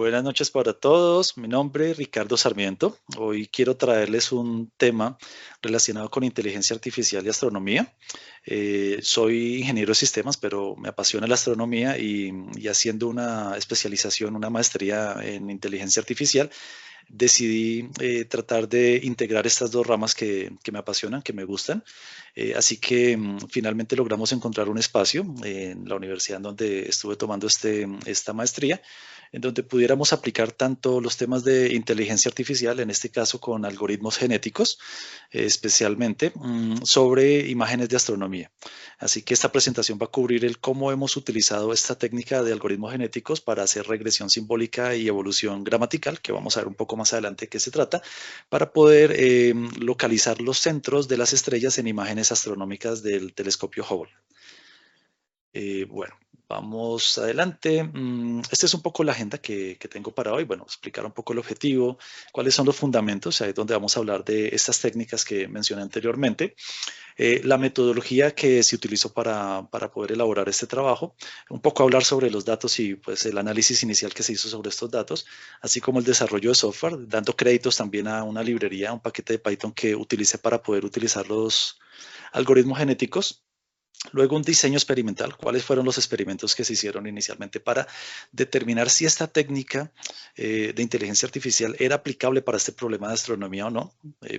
Buenas noches para todos. Mi nombre es Ricardo Sarmiento. Hoy quiero traerles un tema relacionado con inteligencia artificial y astronomía. Soy ingeniero de sistemas, pero me apasiona la astronomía y haciendo una especialización, una maestría en inteligencia artificial, decidí tratar de integrar estas dos ramas que me apasionan, que me gustan. Así que finalmente logramos encontrar un espacio en la universidad en donde estuve tomando esta maestría, en donde pudiéramos aplicar tanto los temas de inteligencia artificial, en este caso con algoritmos genéticos, especialmente sobre imágenes de astronomía. Así que esta presentación va a cubrir el cómo hemos utilizado esta técnica de algoritmos genéticos para hacer regresión simbólica y evolución gramatical, que vamos a ver un poco más adelante de qué se trata, para poder localizar los centros de las estrellas en imágenes astronómicas del telescopio Hubble. Bueno, vamos adelante. Esta es un poco la agenda que tengo para hoy. Bueno, explicar un poco el objetivo, cuáles son los fundamentos, ahí es donde vamos a hablar de estas técnicas que mencioné anteriormente, la metodología que se utilizó para poder elaborar este trabajo, un poco hablar sobre los datos y pues el análisis inicial que se hizo sobre estos datos, así como el desarrollo de software, dando créditos también a una librería, un paquete de Python que utilicé para poder utilizar los algoritmos genéticos. Luego un diseño experimental, cuáles fueron los experimentos que se hicieron inicialmente para determinar si esta técnica de inteligencia artificial era aplicable para este problema de astronomía o no.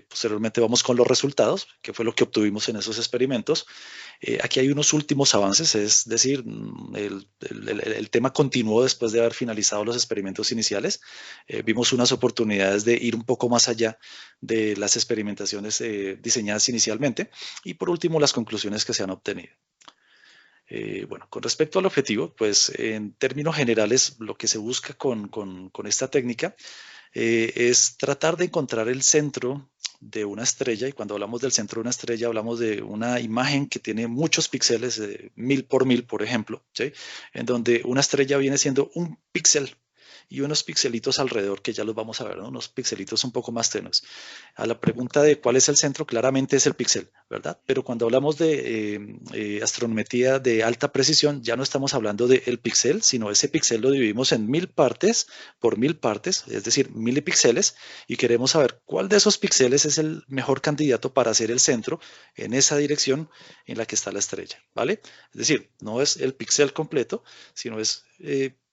Posteriormente vamos con los resultados, que fue lo que obtuvimos en esos experimentos. Aquí hay unos últimos avances, es decir, el tema continuó después de haber finalizado los experimentos iniciales. Vimos unas oportunidades de ir un poco más allá de las experimentaciones diseñadas inicialmente. Y por último, las conclusiones que se han obtenido. Bueno, con respecto al objetivo, pues en términos generales, lo que se busca con esta técnica es tratar de encontrar el centro de una estrella, y cuando hablamos del centro de una estrella hablamos de una imagen que tiene muchos píxeles, 1000 por 1000, por ejemplo, ¿sí? En donde una estrella viene siendo un píxel y unos pixelitos alrededor, que ya los vamos a ver, ¿no? Unos pixelitos un poco más tenues. A la pregunta de cuál es el centro, claramente es el píxel, ¿verdad? Pero cuando hablamos de astrometría de alta precisión, ya no estamos hablando del píxel, sino ese píxel lo dividimos en 1000 partes por 1000 partes, es decir, milipíxeles, y queremos saber cuál de esos píxeles es el mejor candidato para ser el centro en esa dirección en la que está la estrella, ¿vale? Es decir, no es el píxel completo, sino es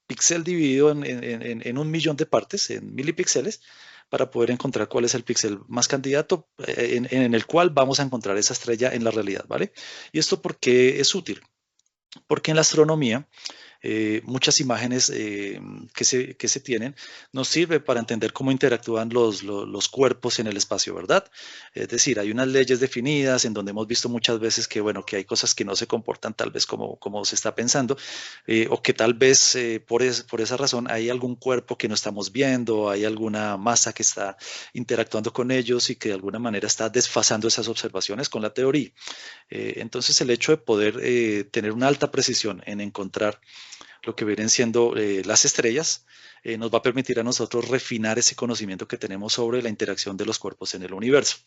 píxel dividido en 1 millón de partes, en milipíxeles, para poder encontrar cuál es el píxel más candidato en el cual vamos a encontrar esa estrella en la realidad, ¿vale? ¿Y esto por qué es útil? Porque en la astronomía muchas imágenes que se tienen nos sirve para entender cómo interactúan los cuerpos en el espacio, ¿verdad? Es decir, hay unas leyes definidas en donde hemos visto muchas veces que, bueno, que hay cosas que no se comportan tal vez como se está pensando, o que tal vez por esa razón hay algún cuerpo que no estamos viendo, hay alguna masa que está interactuando con ellos y que de alguna manera está desfasando esas observaciones con la teoría. Entonces, el hecho de poder tener una alta precisión en encontrar lo que vienen siendo las estrellas, nos va a permitir a nosotros refinar ese conocimiento que tenemos sobre la interacción de los cuerpos en el universo.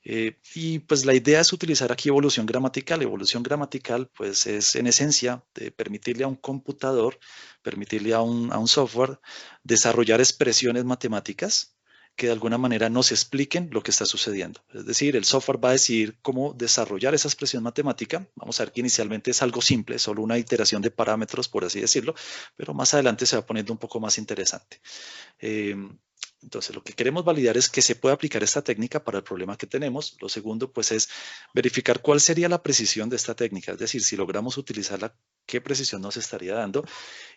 Y pues la idea es utilizar aquí evolución gramatical. Evolución gramatical pues es en esencia de permitirle a un computador, permitirle a un software desarrollar expresiones matemáticas que de alguna manera nos expliquen lo que está sucediendo. Es decir, el software va a decidir cómo desarrollar esa expresión matemática. Vamos a ver que inicialmente es algo simple, solo una iteración de parámetros, por así decirlo, pero más adelante se va poniendo un poco más interesante. Eh, entonces, lo que queremos validar es que se puede aplicar esta técnica para el problema que tenemos. Lo segundo, pues, es verificar cuál sería la precisión de esta técnica, es decir, si logramos utilizarla, qué precisión nos estaría dando.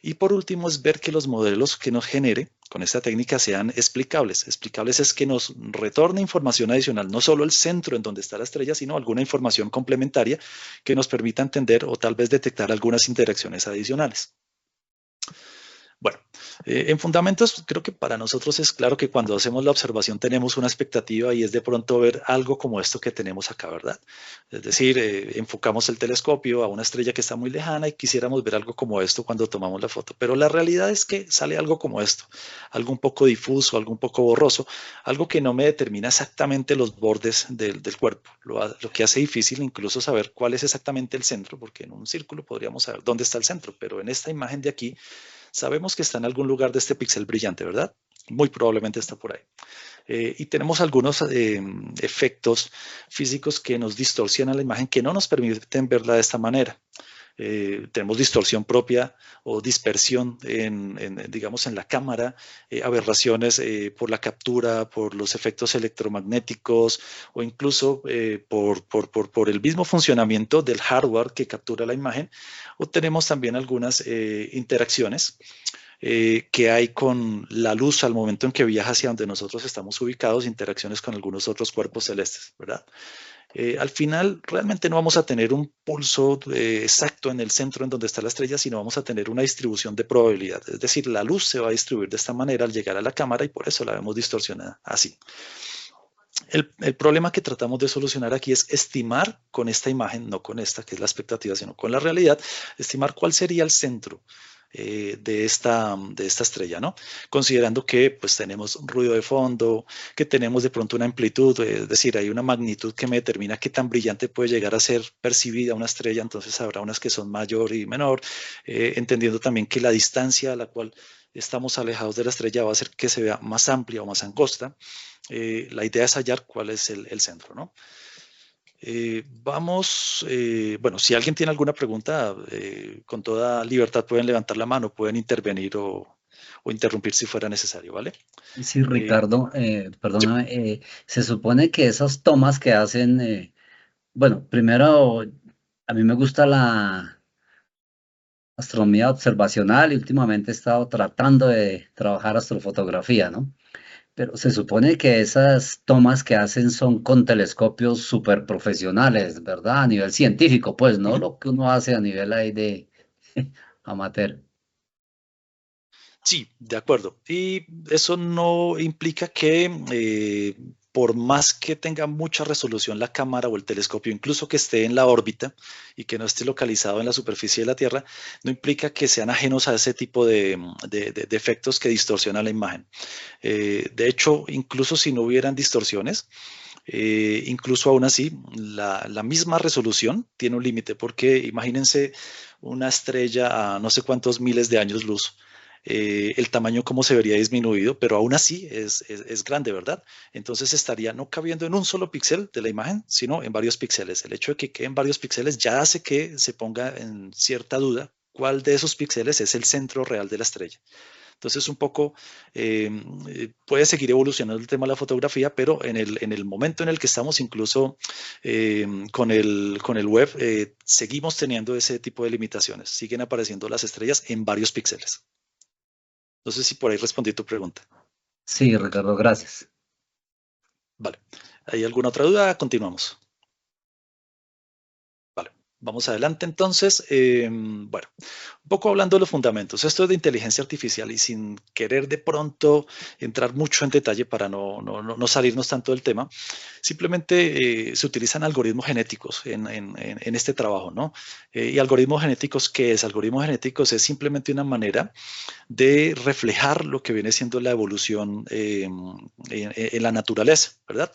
Y por último, es ver que los modelos que nos genere con esta técnica sean explicables. Explicables es que nos retorne información adicional, no solo el centro en donde está la estrella, sino alguna información complementaria que nos permita entender o tal vez detectar algunas interacciones adicionales. Bueno, en fundamentos creo que para nosotros es claro que cuando hacemos la observación tenemos una expectativa y es de pronto ver algo como esto que tenemos acá, ¿verdad? Es decir, enfocamos el telescopio a una estrella que está muy lejana y quisiéramos ver algo como esto cuando tomamos la foto, pero la realidad es que sale algo como esto, algo un poco difuso, algo un poco borroso, algo que no me determina exactamente los bordes del cuerpo, lo que hace difícil incluso saber cuál es exactamente el centro, porque en un círculo podríamos saber dónde está el centro, pero en esta imagen de aquí Sabemos que está en algún lugar de este píxel brillante, ¿verdad? Muy probablemente está por ahí. Y tenemos algunos efectos físicos que nos distorsionan la imagen, que no nos permiten verla de esta manera. Tenemos distorsión propia o dispersión digamos, en la cámara, aberraciones por la captura, por los efectos electromagnéticos o incluso por el mismo funcionamiento del hardware que captura la imagen. O tenemos también algunas interacciones que hay con la luz al momento en que viaja hacia donde nosotros estamos ubicados, interacciones con algunos otros cuerpos celestes, ¿verdad? Al final realmente no vamos a tener un pulso exacto en el centro en donde está la estrella, sino vamos a tener una distribución de probabilidad. Es decir, la luz se va a distribuir de esta manera al llegar a la cámara y por eso la vemos distorsionada así. El problema que tratamos de solucionar aquí es estimar con esta imagen, no con esta que es la expectativa, sino con la realidad, estimar cuál sería el centro de esta estrella, ¿no? Considerando que pues tenemos ruido de fondo, que tenemos de pronto una amplitud, es decir, hay una magnitud que me determina qué tan brillante puede llegar a ser percibida una estrella, entonces habrá unas que son mayor y menor, entendiendo también que la distancia a la cual estamos alejados de la estrella va a hacer que se vea más amplia o más angosta. La idea es hallar cuál es el centro, ¿no? Bueno, si alguien tiene alguna pregunta, con toda libertad pueden levantar la mano, pueden intervenir o interrumpir si fuera necesario, ¿vale? Sí, Ricardo, Sí, perdóname, se supone que esas tomas que hacen, bueno, primero, a mí me gusta la astronomía observacional y últimamente he estado tratando de trabajar astrofotografía, ¿no? Pero se supone que esas tomas que hacen son con telescopios súper profesionales, ¿verdad? A nivel científico, pues, no ujú. lo que uno hace a nivel ahí de amateur. Sí, de acuerdo. Y eso no implica que por más que tenga mucha resolución la cámara o el telescopio, incluso que esté en la órbita y que no esté localizado en la superficie de la Tierra, no implica que sean ajenos a ese tipo de efectos que distorsionan la imagen. De hecho, incluso si no hubieran distorsiones, incluso aún así, la misma resolución tiene un límite, porque imagínense una estrella a no sé cuántos miles de años luz. El tamaño como se vería disminuido, pero aún así es grande, ¿verdad? Entonces estaría no cabiendo en un solo píxel de la imagen, sino en varios píxeles. El hecho de que queden varios píxeles ya hace que se ponga en cierta duda cuál de esos píxeles es el centro real de la estrella. Entonces, un poco puede seguir evolucionando el tema de la fotografía, pero en el momento en el que estamos, incluso con el web, seguimos teniendo ese tipo de limitaciones. Siguen apareciendo las estrellas en varios píxeles. No sé si por ahí respondí tu pregunta. Sí, Ricardo, gracias. Vale. ¿Hay alguna otra duda? Continuamos. Vale, vamos adelante entonces. Bueno, un poco hablando de los fundamentos. Esto es de inteligencia artificial y sin querer de pronto entrar mucho en detalle para no salirnos tanto del tema, simplemente se utilizan algoritmos genéticos en este trabajo, ¿no? ¿Y algoritmos genéticos qué es? Algoritmos genéticos es simplemente una manera de reflejar lo que viene siendo la evolución en la naturaleza, ¿verdad?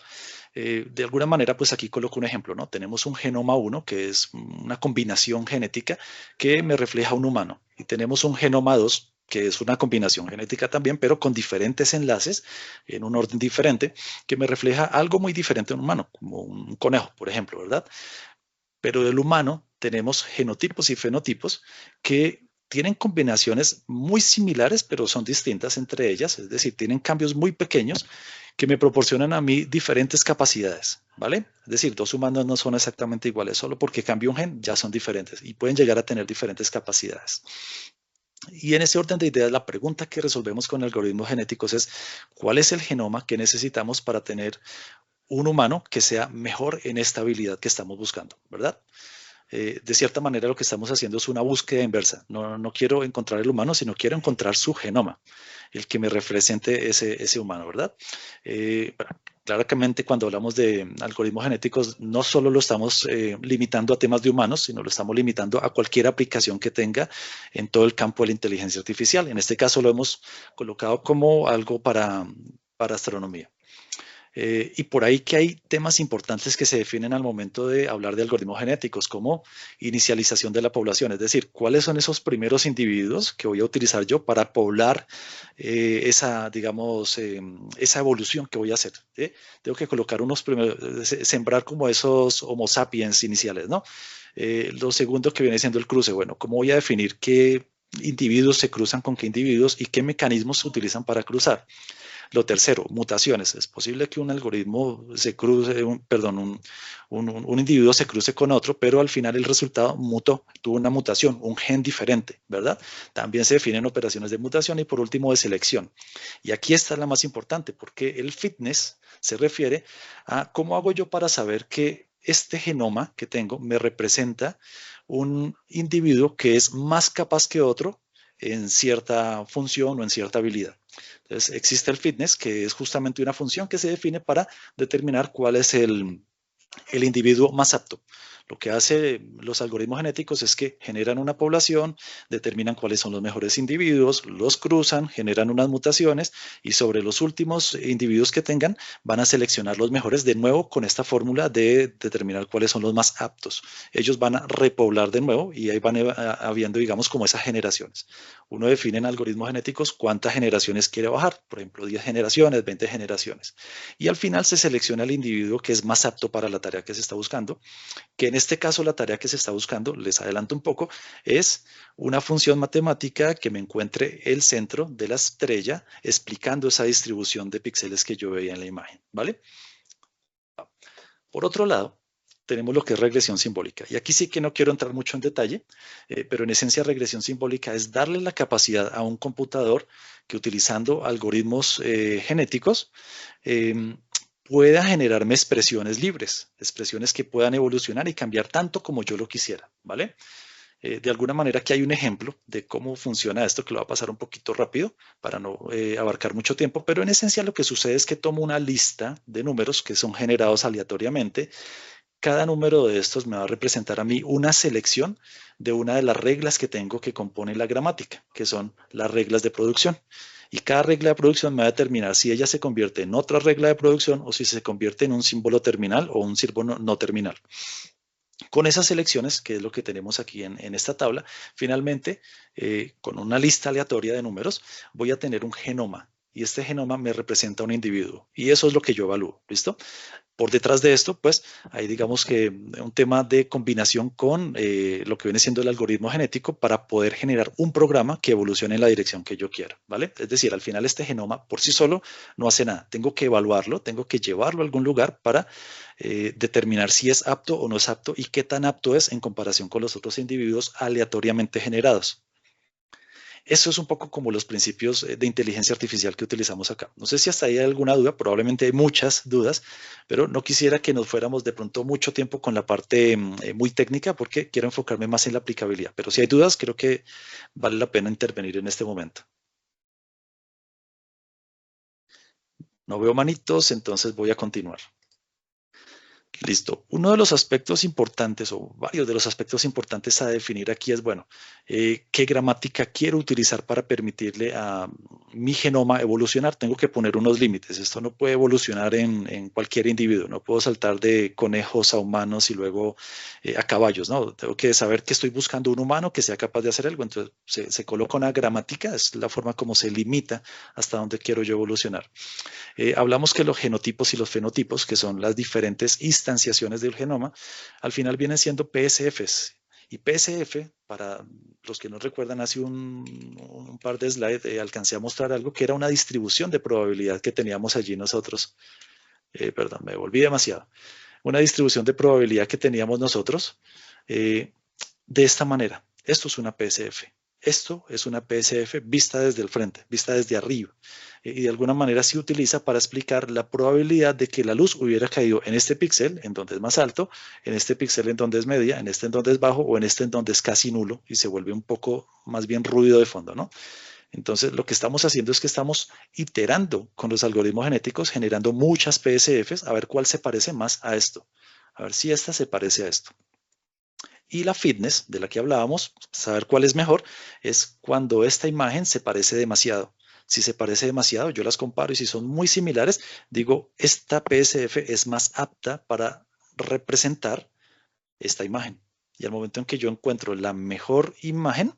De alguna manera, pues aquí coloco un ejemplo, ¿no? Tenemos un genoma 1, que es una combinación genética que me refleja un humano, y tenemos un genoma 2, que es una combinación genética también, pero con diferentes enlaces en un orden diferente, que me refleja algo muy diferente a un humano, como un conejo, por ejemplo, ¿verdad? Pero del humano tenemos genotipos y fenotipos que tienen combinaciones muy similares, pero son distintas entre ellas, es decir, tienen cambios muy pequeños que me proporcionan a mí diferentes capacidades, ¿vale? Es decir, dos humanos no son exactamente iguales, solo porque cambia un gen ya son diferentes y pueden llegar a tener diferentes capacidades. Y en ese orden de ideas, la pregunta que resolvemos con algoritmos genéticos es, ¿cuál es el genoma que necesitamos para tener un humano que sea mejor en esta habilidad que estamos buscando, ¿verdad? De cierta manera lo que estamos haciendo es una búsqueda inversa. No quiero encontrar el humano, sino quiero encontrar su genoma, el que me represente ese humano, ¿verdad? Bueno, claramente cuando hablamos de algoritmos genéticos, no solo lo estamos limitando a temas de humanos, sino lo estamos limitando a cualquier aplicación que tenga en todo el campo de la inteligencia artificial. En este caso lo hemos colocado como algo para astronomía. Y por ahí que hay temas importantes que se definen al momento de hablar de algoritmos genéticos, como inicialización de la población, es decir, cuáles son esos primeros individuos que voy a utilizar yo para poblar esa, digamos, esa evolución que voy a hacer. ¿Sí? Tengo que colocar unos primeros, sembrar como esos Homo sapiens iniciales, ¿no? Lo segundo que viene siendo el cruce, bueno, ¿cómo voy a definir qué individuos se cruzan con qué individuos y qué mecanismos se utilizan para cruzar? Lo tercero, mutaciones. Es posible que un algoritmo se cruce, perdón, un individuo se cruce con otro, pero al final el resultado mutó, tuvo una mutación, un gen diferente, ¿verdad? También se definen operaciones de mutación y por último de selección. Y aquí está la más importante, porque el fitness se refiere a cómo hago yo para saber que este genoma que tengo me representa un individuo que es más capaz que otro en cierta función o en cierta habilidad. Entonces, existe el fitness, que es justamente una función que se define para determinar cuál es el individuo más apto. Lo que hacen los algoritmos genéticos es que generan una población, determinan cuáles son los mejores individuos, los cruzan, generan unas mutaciones y sobre los últimos individuos que tengan van a seleccionar los mejores de nuevo con esta fórmula de determinar cuáles son los más aptos. Ellos van a repoblar de nuevo y ahí van habiendo, digamos, como esas generaciones. Uno define en algoritmos genéticos cuántas generaciones quiere bajar, por ejemplo, 10 generaciones, 20 generaciones. Y al final se selecciona el individuo que es más apto para la tarea que se está buscando, que en este caso la tarea que se está buscando, les adelanto un poco, es una función matemática que me encuentre el centro de la estrella explicando esa distribución de píxeles que yo veía en la imagen, ¿vale? Por otro lado, tenemos lo que es regresión simbólica. Y aquí sí que no quiero entrar mucho en detalle, pero en esencia regresión simbólica es darle la capacidad a un computador que utilizando algoritmos genéticos pueda generarme expresiones libres, expresiones que puedan evolucionar y cambiar tanto como yo lo quisiera, ¿vale? De alguna manera aquí hay un ejemplo de cómo funciona esto, que lo va a pasar un poquito rápido para no abarcar mucho tiempo, pero en esencia lo que sucede es que tomo una lista de números que son generados aleatoriamente. Cada número de estos me va a representar a mí una selección de una de las reglas que tengo que componen la gramática, que son las reglas de producción. Y cada regla de producción me va a determinar si ella se convierte en otra regla de producción o si se convierte en un símbolo terminal o un símbolo no terminal. Con esas selecciones, que es lo que tenemos aquí en esta tabla, finalmente, con una lista aleatoria de números, voy a tener un genoma. Y este genoma me representa un individuo. Y eso es lo que yo evalúo. ¿Listo? Por detrás de esto, pues, hay digamos que un tema de combinación con lo que viene siendo el algoritmo genético para poder generar un programa que evolucione en la dirección que yo quiera, ¿vale? Es decir, al final este genoma por sí solo no hace nada. Tengo que evaluarlo, tengo que llevarlo a algún lugar para determinar si es apto o no es apto y qué tan apto es en comparación con los otros individuos aleatoriamente generados. Eso es un poco como los principios de inteligencia artificial que utilizamos acá. No sé si hasta ahí hay alguna duda, probablemente hay muchas dudas, pero no quisiera que nos fuéramos de pronto mucho tiempo con la parte muy técnica porque quiero enfocarme más en la aplicabilidad. Pero si hay dudas, creo que vale la pena intervenir en este momento. No veo manitos, entonces voy a continuar. Listo. Uno de los aspectos importantes o varios de los aspectos importantes a definir aquí es, bueno, qué gramática quiero utilizar para permitirle a mi genoma evolucionar. Tengo que poner unos límites. Esto no puede evolucionar en cualquier individuo. No puedo saltar de conejos a humanos y luego a caballos, ¿no? Tengo que saber que estoy buscando un humano que sea capaz de hacer algo. Entonces, se coloca una gramática, es la forma como se limita hasta dónde quiero yo evolucionar. Hablamos que los genotipos y los fenotipos, que son las diferentes instanciaciones del genoma, al final vienen siendo PSFs. Y PSF, para los que no recuerdan, hace un par de slides alcancé a mostrar algo que era una distribución de probabilidad que teníamos allí nosotros. Perdón, me volví demasiado. Una distribución de probabilidad que teníamos nosotros de esta manera. Esto es una PSF. Esto es una PSF vista desde el frente, vista desde arriba. Y de alguna manera se utiliza para explicar la probabilidad de que la luz hubiera caído en este píxel, en donde es más alto, en este píxel en donde es media, en este en donde es bajo o en este en donde es casi nulo y se vuelve un poco más bien ruido de fondo, ¿no? Entonces, lo que estamos haciendo es que estamos iterando con los algoritmos genéticos, generando muchas PSFs, a ver cuál se parece más a esto. A ver si esta se parece a esto. Y la fitness, de la que hablábamos, saber cuál es mejor, es cuando esta imagen se parece demasiado. Si se parece demasiado, yo las comparo y si son muy similares, digo, esta PSF es más apta para representar esta imagen. Y al momento en que yo encuentro la mejor imagen,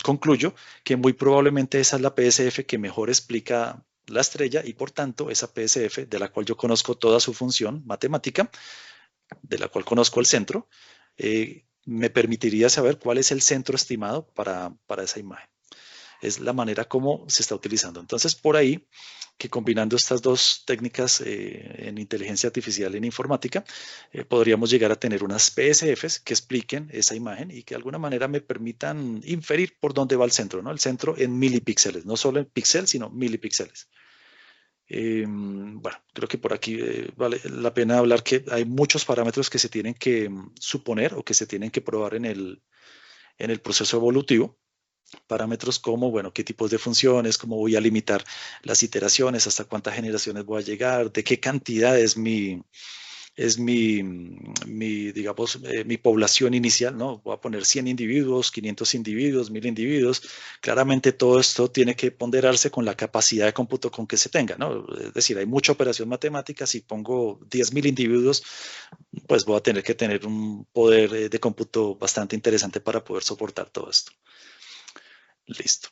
concluyo que muy probablemente esa es la PSF que mejor explica la estrella y por tanto esa PSF de la cual yo conozco toda su función matemática, de la cual conozco el centro, me permitiría saber cuál es el centro estimado para esa imagen. Es la manera como se está utilizando. Entonces, por ahí que combinando estas dos técnicas en inteligencia artificial y en informática, podríamos llegar a tener unas PSFs que expliquen esa imagen y que de alguna manera me permitan inferir por dónde va el centro, ¿no? El centro en milipíxeles, no solo en píxeles, sino milipíxeles. Bueno, creo que por aquí vale la pena hablar que hay muchos parámetros que se tienen que suponer o que se tienen que probar en el proceso evolutivo. Parámetros como, bueno, qué tipos de funciones, cómo voy a limitar las iteraciones, hasta cuántas generaciones voy a llegar, de qué cantidad es mi digamos, mi población inicial, ¿no? Voy a poner 100 individuos, 500 individuos, 1000 individuos. Claramente todo esto tiene que ponderarse con la capacidad de cómputo con que se tenga, ¿no? Es decir, hay mucha operación matemática. Si pongo 10.000 individuos, pues voy a tener que tener un poder de cómputo bastante interesante para poder soportar todo esto. Listo.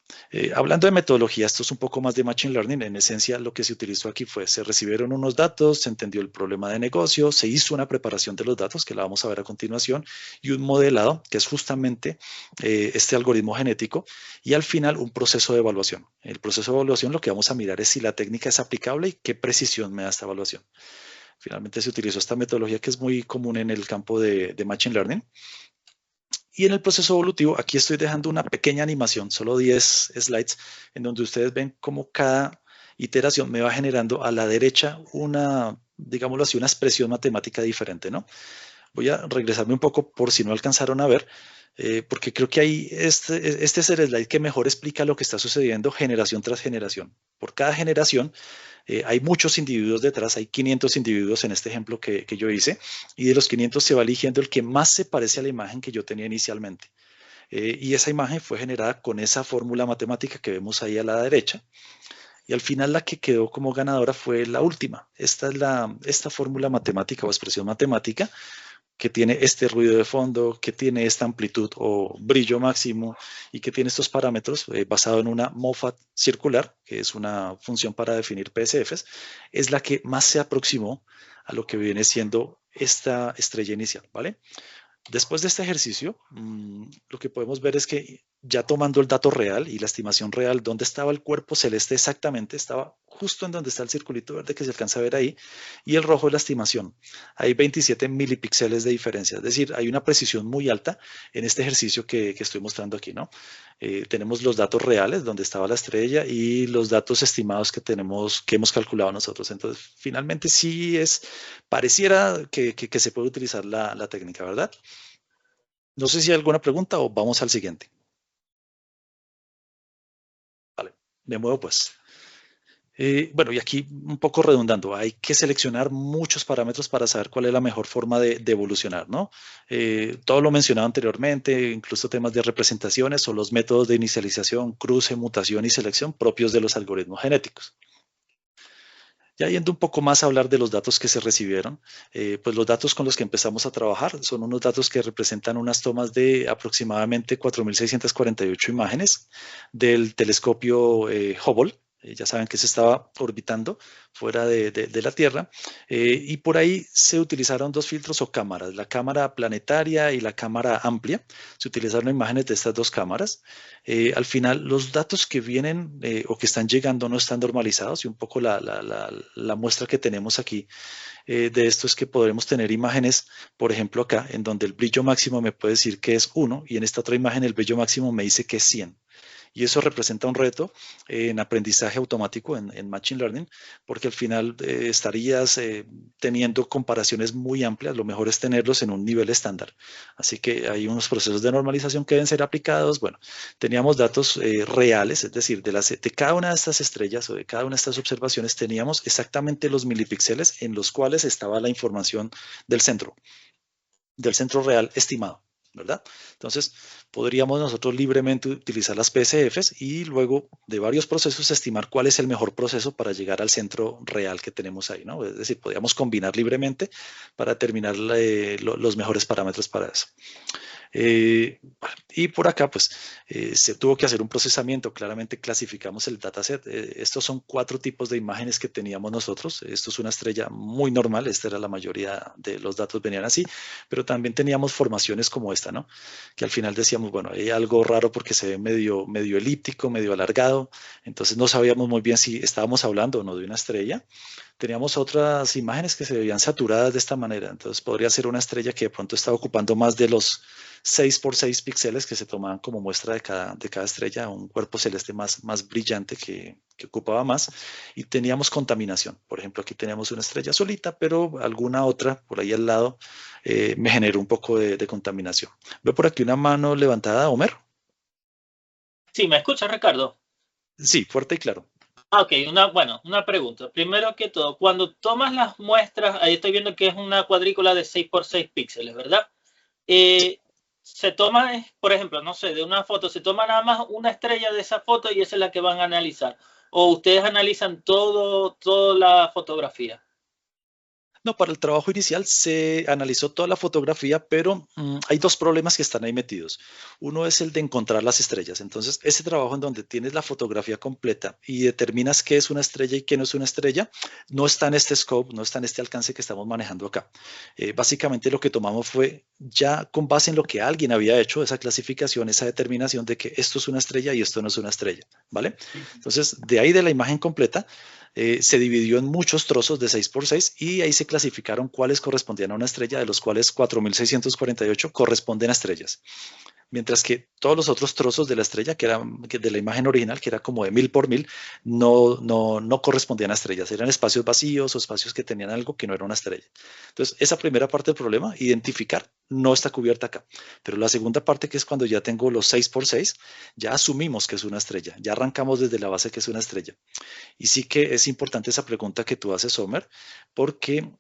Hablando de metodología, esto es un poco más de Machine Learning. En esencia, lo que se utilizó aquí fue, se recibieron unos datos, se entendió el problema de negocio, se hizo una preparación de los datos, que la vamos a ver a continuación, y un modelado, que es justamente este algoritmo genético, y al final un proceso de evaluación. El proceso de evaluación lo que vamos a mirar es si la técnica es aplicable y qué precisión me da esta evaluación. Finalmente se utilizó esta metodología que es muy común en el campo de Machine Learning. Y en el proceso evolutivo, aquí estoy dejando una pequeña animación, solo 10 slides, en donde ustedes ven cómo cada iteración me va generando a la derecha una, digámoslo así, una expresión matemática diferente, ¿no? Voy a regresarme un poco por si no alcanzaron a ver, porque creo que ahí este es el slide que mejor explica lo que está sucediendo generación tras generación. Por cada generación hay muchos individuos detrás, hay 500 individuos en este ejemplo que yo hice, y de los 500 se va eligiendo el que más se parece a la imagen que yo tenía inicialmente. Y esa imagen fue generada con esa fórmula matemática que vemos ahí a la derecha. Y al final la que quedó como ganadora fue la última. Esta es esta fórmula matemática o expresión matemática que tiene este ruido de fondo, que tiene esta amplitud o brillo máximo y que tiene estos parámetros basado en una MOFAT circular, que es una función para definir PSFs, es la que más se aproximó a lo que viene siendo esta estrella inicial, ¿vale? Después de este ejercicio, lo que podemos ver es que ya tomando el dato real y la estimación real, dónde estaba el cuerpo celeste exactamente, estaba justo en donde está el circulito verde que se alcanza a ver ahí, y el rojo es la estimación. Hay 27 milipíxeles de diferencia, es decir, hay una precisión muy alta en este ejercicio que estoy mostrando aquí, ¿no? Tenemos los datos reales, donde estaba la estrella, y los datos estimados que hemos calculado nosotros. Entonces, finalmente sí pareciera que se puede utilizar la técnica, ¿verdad? No sé si hay alguna pregunta o vamos al siguiente. Vale, me muevo pues. Bueno, y aquí un poco redundando, hay que seleccionar muchos parámetros para saber cuál es la mejor forma de evolucionar, ¿no? Todo lo mencionado anteriormente, incluso temas de representaciones o los métodos de inicialización, cruce, mutación y selección propios de los algoritmos genéticos. Ya yendo un poco más a hablar de los datos que se recibieron, pues los datos con los que empezamos a trabajar son unos datos que representan unas tomas de aproximadamente 4.648 imágenes del telescopio Hubble. Ya saben que se estaba orbitando fuera de la Tierra, y por ahí se utilizaron dos filtros o cámaras, la cámara planetaria y la cámara amplia. Se utilizaron imágenes de estas dos cámaras. Al final, los datos que vienen o que están llegando no están normalizados, y un poco la muestra que tenemos aquí de esto es que podremos tener imágenes, por ejemplo acá, en donde el brillo máximo me puede decir que es 1 y en esta otra imagen el brillo máximo me dice que es 100. Y eso representa un reto en aprendizaje automático, en Machine Learning, porque al final estarías teniendo comparaciones muy amplias. Lo mejor es tenerlos en un nivel estándar. Así que hay unos procesos de normalización que deben ser aplicados. Bueno, teníamos datos reales, es decir, de cada una de estas estrellas o de cada una de estas observaciones teníamos exactamente los milipíxeles en los cuales estaba la información del centro real estimado. ¿verdad? Entonces, podríamos nosotros libremente utilizar las PSFs y luego de varios procesos estimar cuál es el mejor proceso para llegar al centro real que tenemos ahí, ¿no? Es decir, podríamos combinar libremente para determinar los mejores parámetros para eso. Y por acá, pues, se tuvo que hacer un procesamiento. Claramente clasificamos el dataset. Estos son 4 tipos de imágenes que teníamos nosotros. Esto es una estrella muy normal. Esta era la mayoría de los datos venían así, pero también teníamos formaciones como esta, ¿no? Que al final decíamos, bueno, hay algo raro porque se ve medio elíptico, medio alargado. Entonces no sabíamos muy bien si estábamos hablando o no de una estrella. Teníamos otras imágenes que se veían saturadas de esta manera. Entonces podría ser una estrella que de pronto estaba ocupando más de los 6 por 6 píxeles que se tomaban como muestra de cada estrella, un cuerpo celeste más brillante que ocupaba más. Y teníamos contaminación. Por ejemplo, aquí teníamos una estrella solita, pero alguna otra por ahí al lado me generó un poco de contaminación. Veo por aquí una mano levantada, Homer. Sí, ¿me escuchas, Ricardo? Sí, fuerte y claro. Ok, una pregunta. Primero que todo, cuando tomas las muestras, ahí estoy viendo que es una cuadrícula de 6 por 6 píxeles, ¿verdad? Se toma, por ejemplo, no sé, de una foto, se toma nada más una estrella de esa foto y esa es la que van a analizar. O ustedes analizan toda la fotografía. No, para el trabajo inicial se analizó toda la fotografía, pero hay 2 problemas que están ahí metidos. Uno es el de encontrar las estrellas. Entonces, ese trabajo en donde tienes la fotografía completa y determinas qué es una estrella y qué no es una estrella, no está en este scope, no está en este alcance que estamos manejando acá. Básicamente lo que tomamos fue ya con base en lo que alguien había hecho, esa clasificación, esa determinación de que esto es una estrella y esto no es una estrella, ¿vale? Entonces, de ahí de la imagen completa, se dividió en muchos trozos de 6 por 6 y ahí se clasificaron cuáles correspondían a una estrella, de los cuales 4.648 corresponden a estrellas. Mientras que todos los otros trozos de la estrella, que eran de la imagen original, que era como de 1000 por 1000, no correspondían a estrellas, eran espacios vacíos o espacios que tenían algo que no era una estrella. Entonces, esa primera parte del problema, identificar, no está cubierta acá. Pero la segunda parte, que es cuando ya tengo los 6 por 6, ya asumimos que es una estrella, ya arrancamos desde la base que es una estrella. Y sí que es importante esa pregunta que tú haces, Homer, porque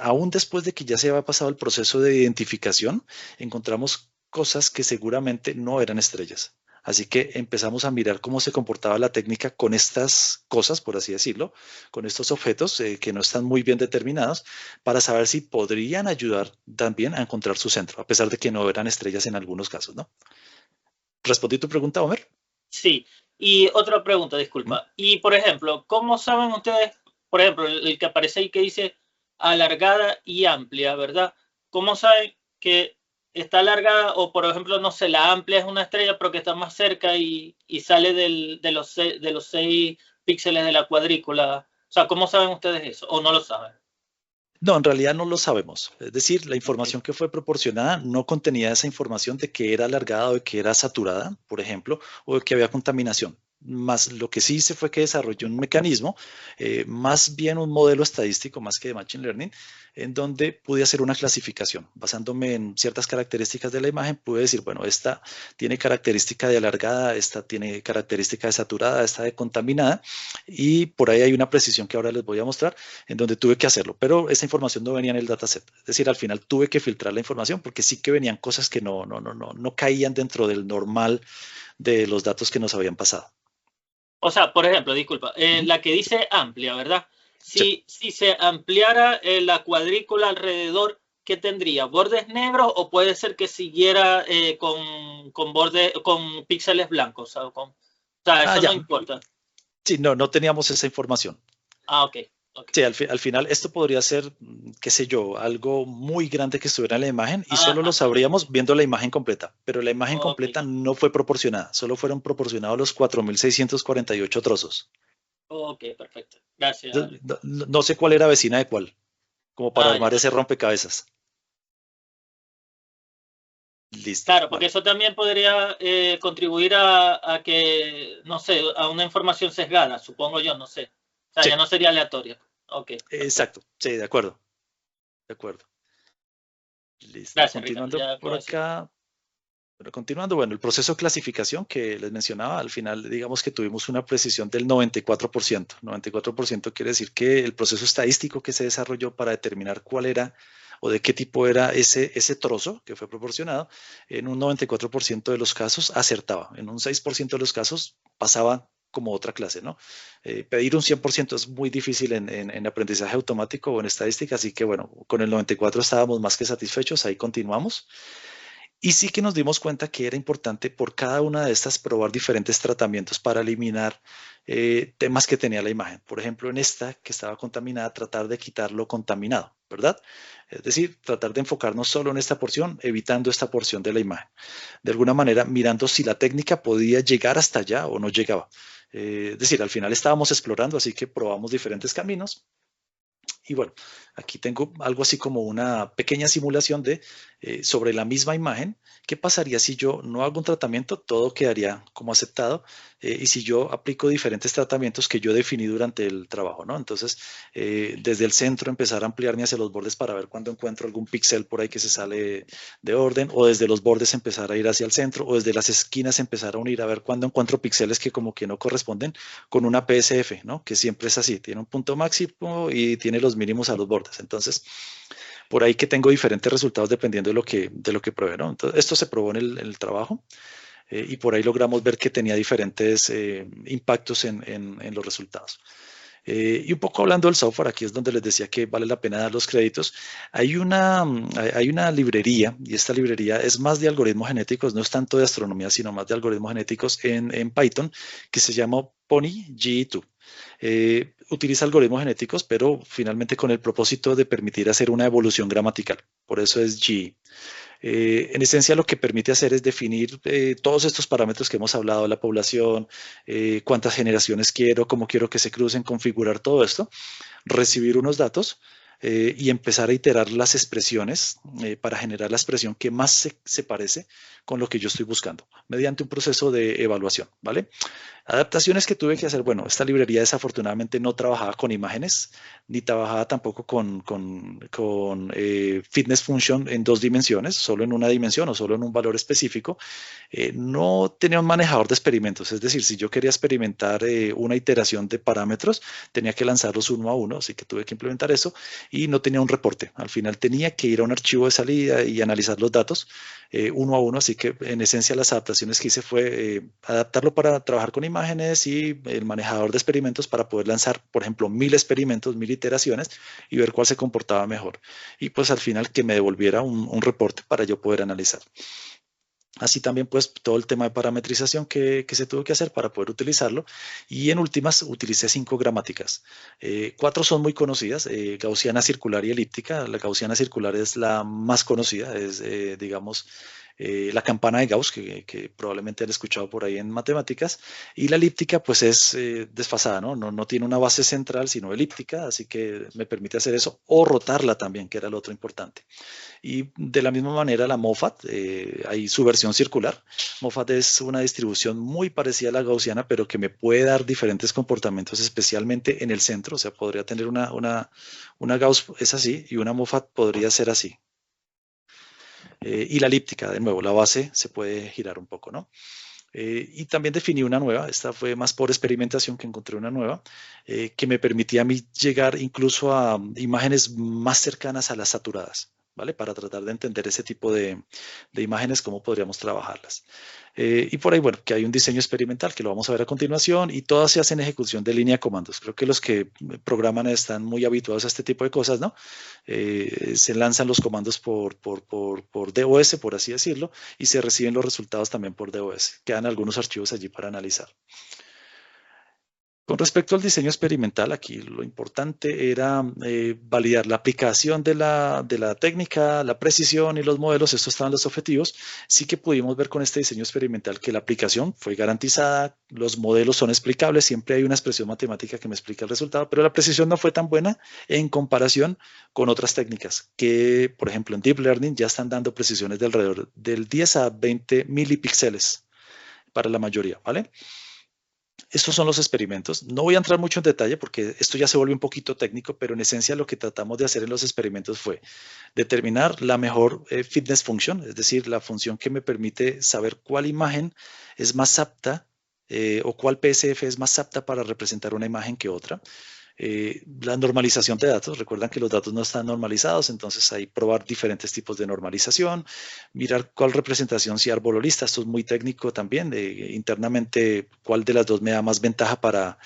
aún después de que ya se había pasado el proceso de identificación, encontramos cosas que seguramente no eran estrellas. Así que empezamos a mirar cómo se comportaba la técnica con estas cosas, por así decirlo, con estos objetos que no están muy bien determinados, para saber si podrían ayudar también a encontrar su centro, a pesar de que no eran estrellas en algunos casos, ¿no? ¿Respondí tu pregunta, Homer? Sí. Y otra pregunta, ¿Mm? disculpa. Y, por ejemplo, ¿cómo saben ustedes, por ejemplo, el que aparece ahí que dice alargada y amplia, ¿verdad? ¿Cómo saben que está alargada o, por ejemplo, no sé, la amplia es una estrella pero que está más cerca y sale de los 6 píxeles de la cuadrícula? O sea, ¿cómo saben ustedes eso? ¿O no lo saben? No, en realidad no lo sabemos. Es decir, la Ok. información que fue proporcionada no contenía esa información de que era alargada o de que era saturada, por ejemplo, o de que había contaminación. Más lo que sí hice fue que desarrollé un mecanismo, más bien un modelo estadístico, más que de Machine Learning, en donde pude hacer una clasificación. Basándome en ciertas características de la imagen, pude decir, bueno, esta tiene característica de alargada, esta tiene característica de saturada, esta de contaminada, y por ahí hay una precisión que ahora les voy a mostrar en donde tuve que hacerlo, pero esa información no venía en el dataset. Es decir, al final tuve que filtrar la información porque sí que venían cosas que no caían dentro del normal de los datos que nos habían pasado. O sea, por ejemplo, disculpa, Ujú. la que dice amplia, ¿verdad? Sí. Si se ampliara la cuadrícula alrededor, ¿qué tendría? ¿Bordes negros o puede ser que siguiera con píxeles blancos? O sea, Ah, eso ya. no importa. Sí, no teníamos esa información. Ah, ok, ok. Sí, al final esto podría ser, qué sé yo, algo muy grande que estuviera en la imagen y solo lo Ajá, sabríamos viendo la imagen completa, pero la imagen ok, completa no fue proporcionada, solo fueron proporcionados los 4.648 trozos. ok, perfecto. Gracias. No sé cuál era vecina de cuál, como para Ah, ya, armar ese perfecto. rompecabezas. Listo, Claro, porque vale. eso también podría contribuir a que, no sé, a una información sesgada, supongo yo, no sé. O sea, Sí, ya no sería aleatoria. Ok, perfecto. exacto. Sí, de acuerdo, de acuerdo. Listo. Gracias, Ricardo. Continuando Ya por con eso. acá. Bueno, continuando, bueno, el proceso de clasificación que les mencionaba, al final digamos que tuvimos una precisión del 94%. 94% quiere decir que el proceso estadístico que se desarrolló para determinar cuál era o de qué tipo era ese trozo que fue proporcionado, en un 94% de los casos acertaba. En un 6% de los casos pasaba como otra clase, ¿no? Pedir un 100% es muy difícil en aprendizaje automático o en estadística, así que bueno, con el 94 estábamos más que satisfechos, ahí continuamos. Y sí que nos dimos cuenta que era importante por cada una de estas probar diferentes tratamientos para eliminar temas que tenía la imagen. Por ejemplo, en esta que estaba contaminada, tratar de quitar lo contaminado, ¿verdad? Es decir, tratar de enfocarnos solo en esta porción, evitando esta porción de la imagen. De alguna manera, mirando si la técnica podía llegar hasta allá o no llegaba. Es decir, al final estábamos explorando, así que probamos diferentes caminos. Y bueno, aquí tengo algo así como una pequeña simulación de sobre la misma imagen. ¿Qué pasaría si yo no hago un tratamiento? Todo quedaría como aceptado. Y si yo aplico diferentes tratamientos que yo definí durante el trabajo, ¿no? Entonces, desde el centro empezar a ampliarme hacia los bordes para ver cuando encuentro algún píxel por ahí que se sale de orden, o desde los bordes empezar a ir hacia el centro, o desde las esquinas empezar a unir a ver cuando encuentro píxeles que como que no corresponden con una PSF, ¿no? Que siempre es así, tiene un punto máximo y tiene los mínimos a los bordes. Entonces, por ahí que tengo diferentes resultados dependiendo de lo que probé, ¿no? Entonces, esto se probó en el trabajo y por ahí logramos ver que tenía diferentes impactos en los resultados. Y un poco hablando del software, aquí es donde les decía que vale la pena dar los créditos. Hay una librería, y esta librería es más de algoritmos genéticos, no es tanto de astronomía, sino más de algoritmos genéticos en Python, que se llama PonyGE2. Utiliza algoritmos genéticos, pero finalmente con el propósito de permitir hacer una evolución gramatical. Por eso es GE. En esencia, lo que permite hacer es definir todos estos parámetros que hemos hablado, la población, cuántas generaciones quiero, cómo quiero que se crucen, configurar todo esto, recibir unos datos y empezar a iterar las expresiones para generar la expresión que más se parece con lo que yo estoy buscando, mediante un proceso de evaluación, ¿vale? Adaptaciones que tuve que hacer, bueno, esta librería desafortunadamente no trabajaba con imágenes, ni trabajaba tampoco con fitness function en 2 dimensiones, solo en una dimensión o solo en un valor específico. No tenía un manejador de experimentos, es decir, si yo quería experimentar una iteración de parámetros, tenía que lanzarlos uno a uno, así que tuve que implementar eso y no tenía un reporte. Al final tenía que ir a un archivo de salida y analizar los datos uno a uno, así que en esencia las adaptaciones que hice fue adaptarlo para trabajar con imágenes y el manejador de experimentos para poder lanzar, por ejemplo, 1000 experimentos, 1000 iteraciones y ver cuál se comportaba mejor. Y pues al final que me devolviera un reporte para yo poder analizar. Así también pues todo el tema de parametrización que se tuvo que hacer para poder utilizarlo. Y en últimas utilicé 5 gramáticas. 4 son muy conocidas, gaussiana, circular y elíptica. La gaussiana circular es la más conocida, es digamos la campana de Gauss, que probablemente han escuchado por ahí en matemáticas, y la elíptica pues es desfasada, ¿no? No tiene una base central, sino elíptica, así que me permite hacer eso, o rotarla también, que era lo otro importante. Y de la misma manera la Moffat, hay su versión circular. Moffat es una distribución muy parecida a la gaussiana, pero que me puede dar diferentes comportamientos, especialmente en el centro, o sea, podría tener una Gauss es así, y una Moffat podría ser así. Y la elíptica, de nuevo, la base se puede girar un poco, ¿no? Y también definí una nueva, esta fue más por experimentación que encontré una nueva, que me permitía a mí llegar incluso a imágenes más cercanas a las saturadas, ¿vale? Para tratar de entender ese tipo de imágenes, cómo podríamos trabajarlas. Y por ahí, bueno, que hay un diseño experimental que lo vamos a ver a continuación y todas se hacen en ejecución de línea de comandos. Creo que los que programan están muy habituados a este tipo de cosas, ¿no? Se lanzan los comandos por DOS, por así decirlo, y se reciben los resultados también por DOS. Quedan algunos archivos allí para analizar. Con respecto al diseño experimental, aquí lo importante era validar la aplicación de la técnica, la precisión y los modelos. Estos estaban los objetivos. Sí que pudimos ver con este diseño experimental que la aplicación fue garantizada, los modelos son explicables, siempre hay una expresión matemática que me explica el resultado, pero la precisión no fue tan buena en comparación con otras técnicas que, por ejemplo, en Deep Learning ya están dando precisiones de alrededor del 10 a 20 milipíxeles para la mayoría, ¿vale? Estos son los experimentos. No voy a entrar mucho en detalle porque esto ya se vuelve un poquito técnico, pero en esencia lo que tratamos de hacer en los experimentos fue determinar la mejor fitness function, es decir, la función que me permite saber cuál imagen es más apta o cuál PSF es más apta para representar una imagen que otra. La normalización de datos, recuerdan que los datos no están normalizados, entonces ahí probar diferentes tipos de normalización, mirar cuál representación, si árbol o lista, esto es muy técnico también, internamente cuál de las dos me da más ventaja para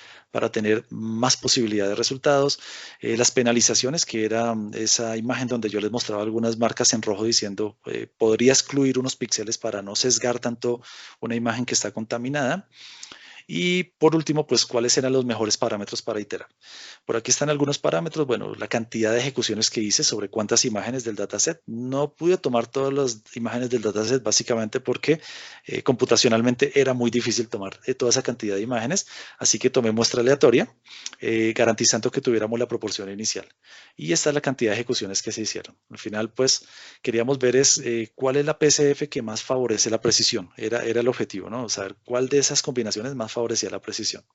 tener más posibilidad de resultados. Las penalizaciones, que era esa imagen donde yo les mostraba algunas marcas en rojo diciendo podría excluir unos píxeles para no sesgar tanto una imagen que está contaminada. Y por último, pues, ¿cuáles eran los mejores parámetros para iterar? Por aquí están algunos parámetros. Bueno, la cantidad de ejecuciones que hice sobre cuántas imágenes del dataset. No pude tomar todas las imágenes del dataset básicamente porque computacionalmente era muy difícil tomar toda esa cantidad de imágenes. Así que tomé muestra aleatoria, garantizando que tuviéramos la proporción inicial. Y esta es la cantidad de ejecuciones que se hicieron. Al final, pues, queríamos ver cuál es la PCF que más favorece la precisión. Era el objetivo, ¿no? Saber cuál de esas combinaciones más favorecía la precisión.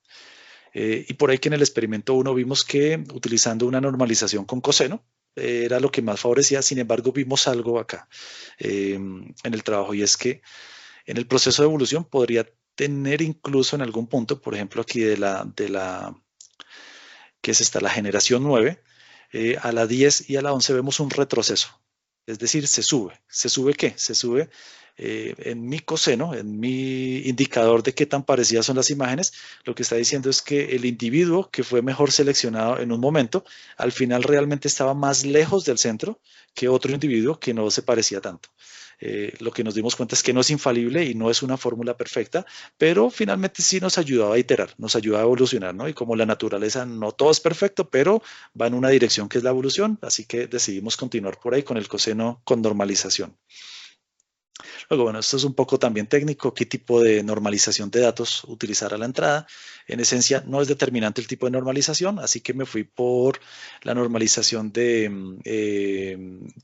Y por ahí que en el experimento 1 vimos que utilizando una normalización con coseno era lo que más favorecía. Sin embargo, vimos algo acá en el trabajo, y es que en el proceso de evolución podría tener incluso en algún punto, por ejemplo aquí que es esta, la generación 9, a la 10 y a la 11 vemos un retroceso. Es decir, se sube. ¿Se sube qué? Se sube en mi coseno, en mi indicador de qué tan parecidas son las imágenes. Lo que está diciendo es que el individuo que fue mejor seleccionado en un momento, al final realmente estaba más lejos del centro que otro individuo que no se parecía tanto. Lo que nos dimos cuenta es que no es infalible y no es una fórmula perfecta, pero finalmente sí nos ayudaba a iterar, nos ayuda a evolucionar, ¿no? Y como la naturaleza no todo es perfecto, pero va en una dirección que es la evolución, así que decidimos continuar por ahí con el coseno con normalización. Luego, bueno, esto es un poco también técnico, qué tipo de normalización de datos utilizar a la entrada. En esencia, no es determinante el tipo de normalización, así que me fui por la normalización de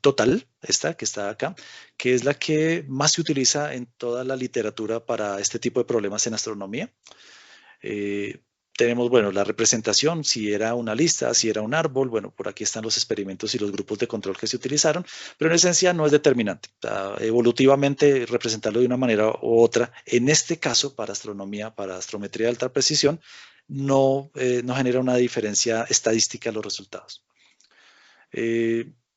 total, esta que está acá, que es la que más se utiliza en toda la literatura para este tipo de problemas en astronomía. Tenemos, bueno, la representación, si era una lista, si era un árbol. Bueno, por aquí están los experimentos y los grupos de control que se utilizaron, pero en esencia no es determinante. O sea, evolutivamente representarlo de una manera u otra, en este caso para astronomía, para astrometría de alta precisión, no genera una diferencia estadística en los resultados.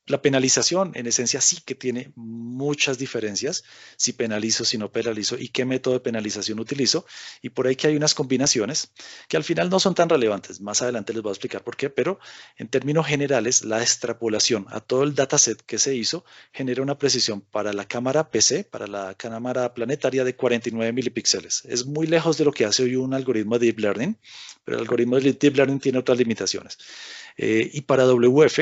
La penalización, en esencia, sí que tiene muchas diferencias, si penalizo, si no penalizo y qué método de penalización utilizo. Y por ahí que hay unas combinaciones que al final no son tan relevantes. Más adelante les voy a explicar por qué, pero en términos generales, la extrapolación a todo el dataset que se hizo genera una precisión para la cámara PC, para la cámara planetaria, de 49 milipíxeles. Es muy lejos de lo que hace hoy un algoritmo de Deep Learning, pero el algoritmo de Deep Learning tiene otras limitaciones. Y para WF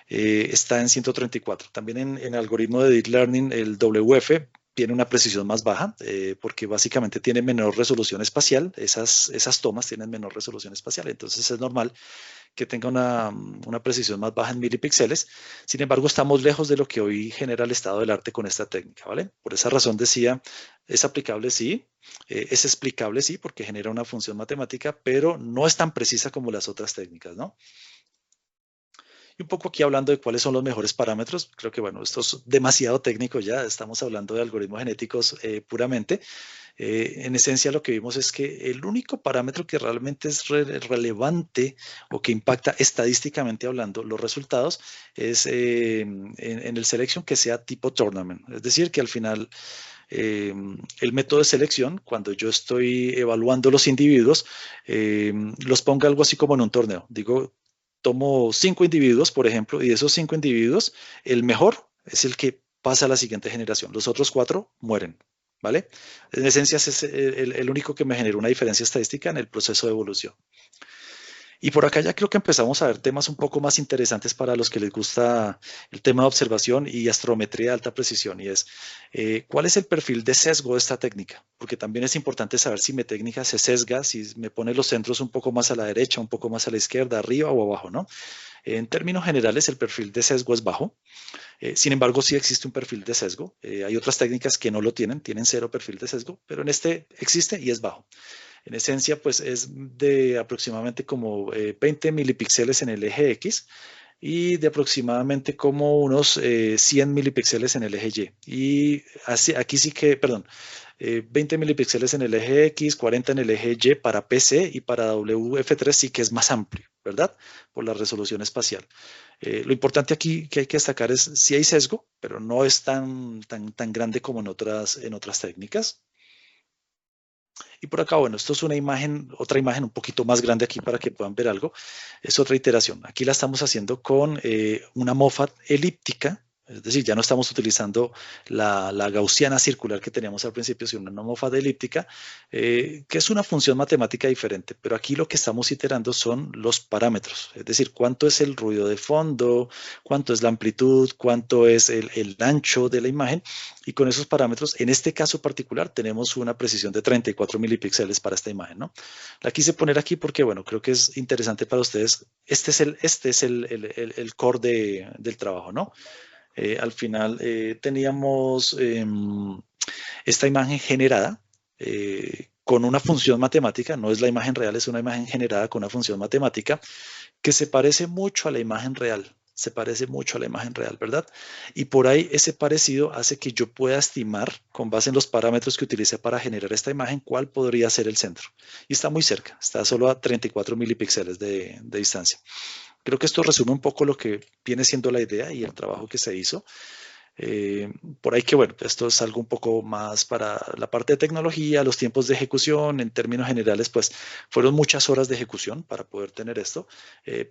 está en 134. También en el algoritmo de Deep Learning, el WF tiene una precisión más baja porque básicamente tiene menor resolución espacial. Esas tomas tienen menor resolución espacial, entonces es normal que tenga una precisión más baja en milipíxeles. Sin embargo, estamos lejos de lo que hoy genera el estado del arte con esta técnica, ¿vale? Por esa razón decía, es aplicable sí, es explicable sí, porque genera una función matemática, pero no es tan precisa como las otras técnicas, ¿no? Y un poco aquí hablando de cuáles son los mejores parámetros. Creo que, bueno, esto es demasiado técnico ya, estamos hablando de algoritmos genéticos puramente. En esencia, lo que vimos es que el único parámetro que realmente es relevante o que impacta estadísticamente hablando los resultados es en el selection que sea tipo tournament. Es decir, que al final el método de selección, cuando yo estoy evaluando los individuos, los ponga algo así como en un torneo. Digo, tomo 5 individuos, por ejemplo, y de esos 5 individuos, el mejor es el que pasa a la siguiente generación. Los otros 4 mueren, ¿vale? En esencia, es el único que me genera una diferencia estadística en el proceso de evolución. Y por acá ya creo que empezamos a ver temas un poco más interesantes para los que les gusta el tema de observación y astrometría de alta precisión, y es ¿cuál es el perfil de sesgo de esta técnica? Porque también es importante saber si mi técnica se sesga, si me pone los centros un poco más a la derecha, un poco más a la izquierda, arriba o abajo, ¿no? En términos generales, el perfil de sesgo es bajo. Sin embargo, sí existe un perfil de sesgo. Hay otras técnicas que no lo tienen 0 perfil de sesgo, pero en este existe y es bajo. En esencia, pues es de aproximadamente como 20 milipíxeles en el eje X y de aproximadamente como unos 100 milipíxeles en el eje Y. Y aquí sí que, perdón, 20 milipíxeles en el eje X, 40 en el eje Y para PC, y para WF3 sí que es más amplio, ¿verdad? Por la resolución espacial. Lo importante aquí que hay que destacar es si hay sesgo, pero no es tan grande como en otras técnicas. Y por acá, bueno, esto es una imagen, otra imagen un poquito más grande aquí para que puedan ver algo. Es otra iteración. Aquí la estamos haciendo con una Moffat elíptica, es decir, ya no estamos utilizando la gaussiana circular que teníamos al principio, sino una Moffat elíptica, que es una función matemática diferente. Pero aquí lo que estamos iterando son los parámetros, es decir, cuánto es el ruido de fondo, cuánto es la amplitud, cuánto es el ancho de la imagen. Y con esos parámetros, en este caso particular, tenemos una precisión de 34 milipíxeles para esta imagen, ¿no? La quise poner aquí porque, bueno, creo que es interesante para ustedes. Este es el core del trabajo, ¿no? Al final teníamos esta imagen generada con una función matemática, no es la imagen real, es una imagen generada con una función matemática que se parece mucho a la imagen real. Se parece mucho a la imagen real, ¿verdad? Y por ahí ese parecido hace que yo pueda estimar, con base en los parámetros que utilicé para generar esta imagen, cuál podría ser el centro. Y está muy cerca, está solo a 34 milipíxeles de distancia. Creo que esto resume un poco lo que viene siendo la idea y el trabajo que se hizo. Por ahí que, bueno, esto es algo un poco más para la parte de tecnología, los tiempos de ejecución, en términos generales, pues fueron muchas horas de ejecución para poder tener esto,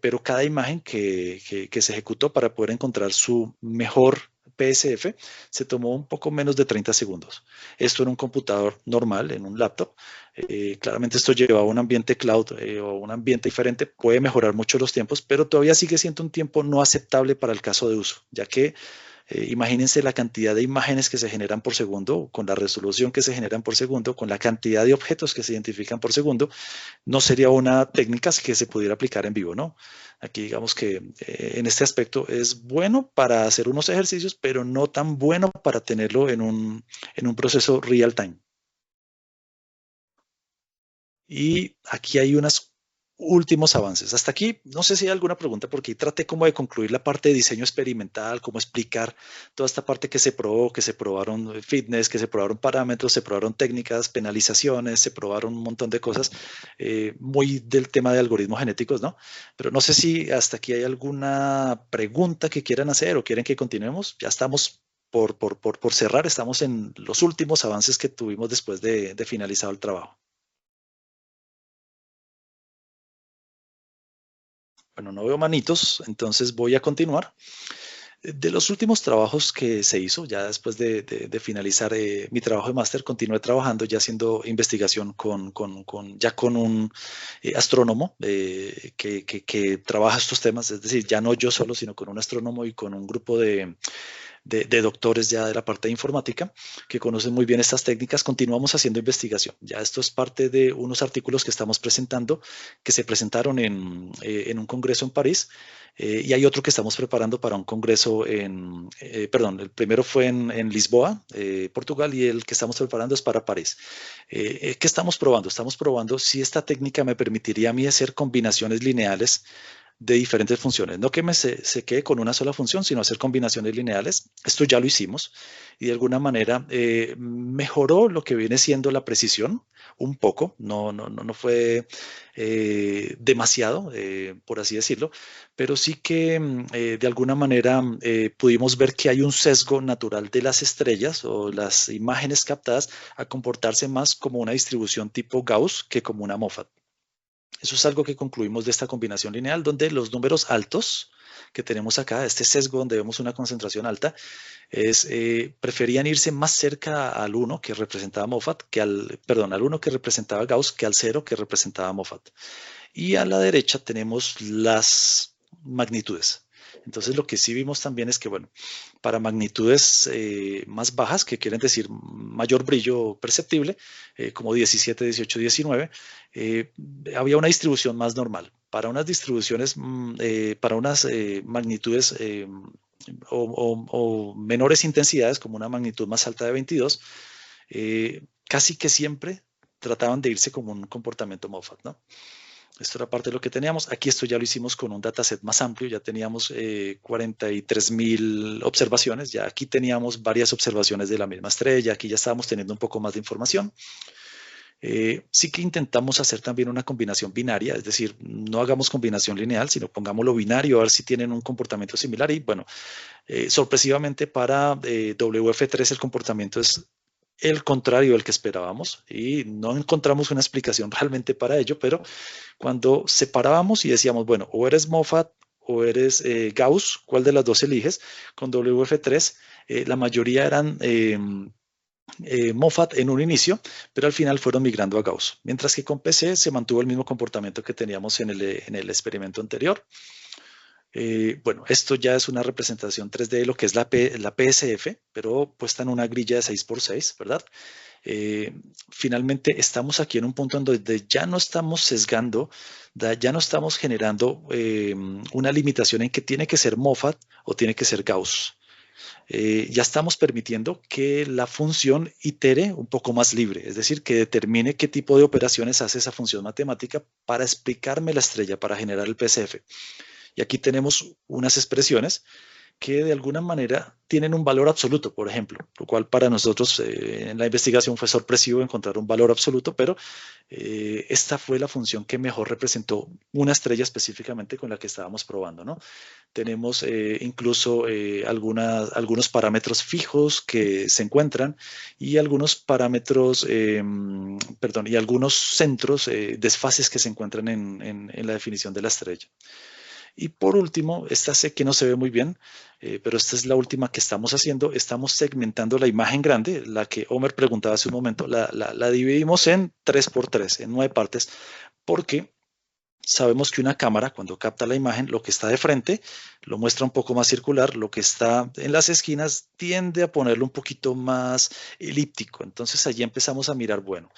pero cada imagen que se ejecutó para poder encontrar su mejor PSF se tomó un poco menos de 30 segundos. Esto en un computador normal, en un laptop. Claramente esto lleva a un ambiente cloud o un ambiente diferente, puede mejorar mucho los tiempos, pero todavía sigue siendo un tiempo no aceptable para el caso de uso, ya que imagínense la cantidad de imágenes que se generan por segundo, con la resolución que se generan por segundo, con la cantidad de objetos que se identifican por segundo, no sería una técnica que se pudiera aplicar en vivo, ¿no? Aquí digamos que en este aspecto es bueno para hacer unos ejercicios, pero no tan bueno para tenerlo en un proceso real time. Y aquí hay unos últimos avances. Hasta aquí, no sé si hay alguna pregunta, porque traté como de concluir la parte de diseño experimental, cómo explicar toda esta parte que se probó, que se probaron fitness, que se probaron parámetros, se probaron técnicas, penalizaciones, se probaron un montón de cosas, muy del tema de algoritmos genéticos, ¿no? Pero no sé si hasta aquí hay alguna pregunta que quieran hacer o quieren que continuemos. Ya estamos por cerrar, estamos en los últimos avances que tuvimos después de finalizado el trabajo. Bueno, no veo manitos, entonces voy a continuar. De los últimos trabajos que se hizo, ya después de finalizar mi trabajo de máster, continué trabajando ya haciendo investigación ya con un astrónomo que trabaja estos temas, es decir, ya no yo solo, sino con un astrónomo y con un grupo de doctores ya de la parte de informática que conocen muy bien estas técnicas. Continuamos haciendo investigación. Ya esto es parte de unos artículos que estamos presentando, que se presentaron en un congreso en París, y hay otro que estamos preparando para un congreso perdón, el primero fue en Lisboa, Portugal, y el que estamos preparando es para París. ¿Qué estamos probando? Estamos probando si esta técnica me permitiría a mí hacer combinaciones lineales de diferentes funciones. No que se quede con una sola función, sino hacer combinaciones lineales. Esto ya lo hicimos y de alguna manera mejoró lo que viene siendo la precisión un poco. No fue demasiado, por así decirlo, pero sí que de alguna manera pudimos ver que hay un sesgo natural de las estrellas o las imágenes captadas a comportarse más como una distribución tipo Gauss que como una Moffat. Eso es algo que concluimos de esta combinación lineal, donde los números altos que tenemos acá, este sesgo donde vemos una concentración alta, preferían irse más cerca al 1 que representaba Moffat, al 1 que representaba Gauss, que al 0 que representaba Moffat. Y a la derecha tenemos las magnitudes. Entonces lo que sí vimos también es que, bueno, para magnitudes más bajas, que quieren decir mayor brillo perceptible, como 17, 18, 19, había una distribución más normal. Para unas distribuciones, para unas magnitudes o menores intensidades, como una magnitud más alta de 22, casi que siempre trataban de irse como un comportamiento Moffat, ¿no? Esto era parte de lo que teníamos. Aquí esto ya lo hicimos con un dataset más amplio, ya teníamos 43.000 observaciones, ya aquí teníamos varias observaciones de la misma estrella, aquí ya estábamos teniendo un poco más de información. Sí que intentamos hacer también una combinación binaria, es decir, no hagamos combinación lineal, sino pongámoslo binario, a ver si tienen un comportamiento similar. Y bueno, sorpresivamente para WF3 el comportamiento es el contrario del que esperábamos y no encontramos una explicación realmente para ello, pero cuando separábamos y decíamos, bueno, o eres Moffat o eres Gauss, ¿cuál de las dos eliges? Con WF3 la mayoría eran Moffat en un inicio, pero al final fueron migrando a Gauss, mientras que con PC se mantuvo el mismo comportamiento que teníamos en el experimento anterior. Bueno, esto ya es una representación 3D de lo que es la PSF, pero puesta en una grilla de 6x6, ¿verdad? Finalmente estamos aquí en un punto en donde ya no estamos sesgando, ya no estamos generando una limitación en que tiene que ser Moffat o tiene que ser Gauss. Ya estamos permitiendo que la función itere un poco más libre, es decir, que determine qué tipo de operaciones hace esa función matemática para explicarme la estrella, para generar el PSF. Y aquí tenemos unas expresiones que de alguna manera tienen un valor absoluto, por ejemplo, lo cual para nosotros en la investigación fue sorpresivo encontrar un valor absoluto, pero esta fue la función que mejor representó una estrella específicamente con la que estábamos probando, ¿no? Tenemos incluso algunos parámetros fijos que se encuentran y algunos parámetros, perdón, y algunos centros, desfases que se encuentran en la definición de la estrella. Y por último, esta sé que no se ve muy bien, pero esta es la última que estamos haciendo. Estamos segmentando la imagen grande, la que Homer preguntaba hace un momento. La dividimos en 3x3, en 9 partes, porque sabemos que una cámara, cuando capta la imagen, lo que está de frente lo muestra un poco más circular, lo que está en las esquinas tiende a ponerlo un poquito más elíptico. Entonces allí empezamos a mirar, bueno,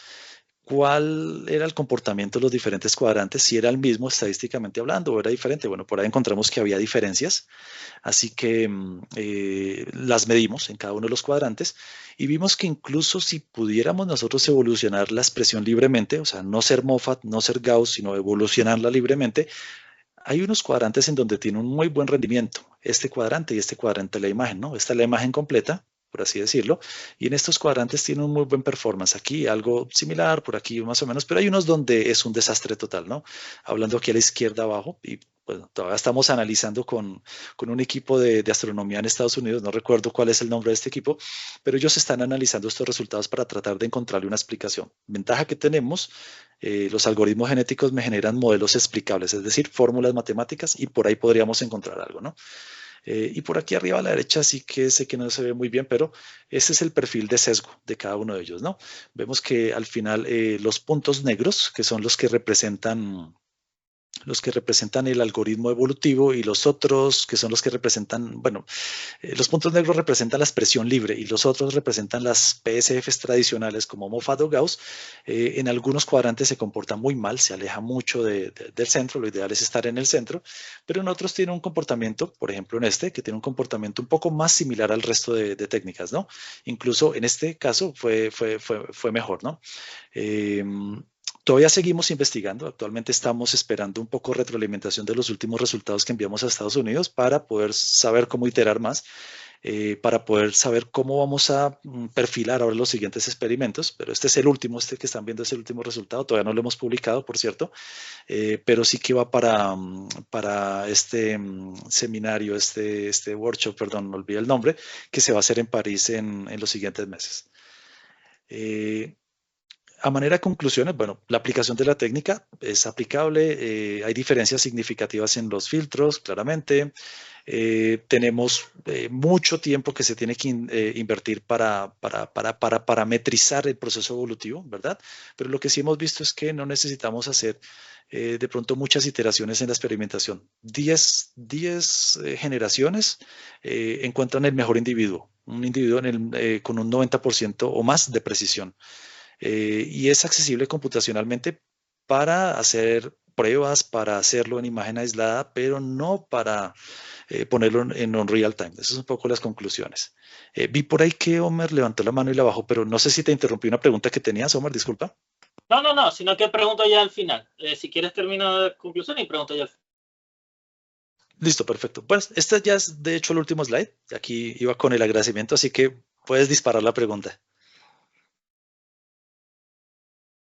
¿cuál era el comportamiento de los diferentes cuadrantes? Si era el mismo estadísticamente hablando o era diferente. Bueno, por ahí encontramos que había diferencias, así que las medimos en cada uno de los cuadrantes y vimos que incluso si pudiéramos nosotros evolucionar la expresión libremente, o sea, no ser Moffat, no ser Gauss, sino evolucionarla libremente, hay unos cuadrantes en donde tiene un muy buen rendimiento, este cuadrante y este cuadrante de la imagen, ¿no? Esta es la imagen completa, por así decirlo, y en estos cuadrantes tiene un muy buen performance. Aquí algo similar, por aquí más o menos, pero hay unos donde es un desastre total, ¿no? Hablando aquí a la izquierda abajo, y bueno, todavía estamos analizando con un equipo de astronomía en Estados Unidos, no recuerdo cuál es el nombre de este equipo, pero ellos están analizando estos resultados para tratar de encontrarle una explicación. Ventaja que tenemos, los algoritmos genéticos me generan modelos explicables, es decir, fórmulas matemáticas, y por ahí podríamos encontrar algo, ¿no? Y por aquí arriba a la derecha sí que sé que no se ve muy bien, pero ese es el perfil de sesgo de cada uno de ellos, ¿no? Vemos que al final los puntos negros, que son los que representan el algoritmo evolutivo, y los otros que son los que representan, bueno, los puntos negros representan la expresión libre y los otros representan las PSFs tradicionales como Moffat o Gauss. En algunos cuadrantes se comporta muy mal, se aleja mucho del centro, lo ideal es estar en el centro, pero en otros tiene un comportamiento, por ejemplo en este, que tiene un comportamiento un poco más similar al resto de técnicas, ¿no? Incluso en este caso fue mejor, ¿no? Todavía seguimos investigando. Actualmente estamos esperando un poco retroalimentación de los últimos resultados que enviamos a Estados Unidos para poder saber cómo iterar más, para poder saber cómo vamos a perfilar ahora los siguientes experimentos. Pero este es el último, este que están viendo es el último resultado. Todavía no lo hemos publicado, por cierto, pero sí que va para este seminario, este workshop, perdón, me olvidé el nombre, que se va a hacer en París en los siguientes meses. A manera de conclusiones, bueno, la aplicación de la técnica es aplicable, hay diferencias significativas en los filtros, claramente. Tenemos mucho tiempo que se tiene que invertir para parametrizar el proceso evolutivo, ¿verdad? Pero lo que sí hemos visto es que no necesitamos hacer de pronto muchas iteraciones en la experimentación. 10 generaciones encuentran el mejor individuo, un individuo con un 90% o más de precisión. Y es accesible computacionalmente para hacer pruebas, para hacerlo en imagen aislada, pero no para ponerlo en Unreal Time. Esas son un poco las conclusiones. Vi por ahí que Homer levantó la mano y la bajó, pero no sé si te interrumpí una pregunta que tenías, Homer, disculpa. No, sino que pregunto ya al final. Si quieres termino de conclusión y pregunto ya al final. Listo, perfecto. Pues este ya es de hecho el último slide. Aquí iba con el agradecimiento, así que puedes disparar la pregunta.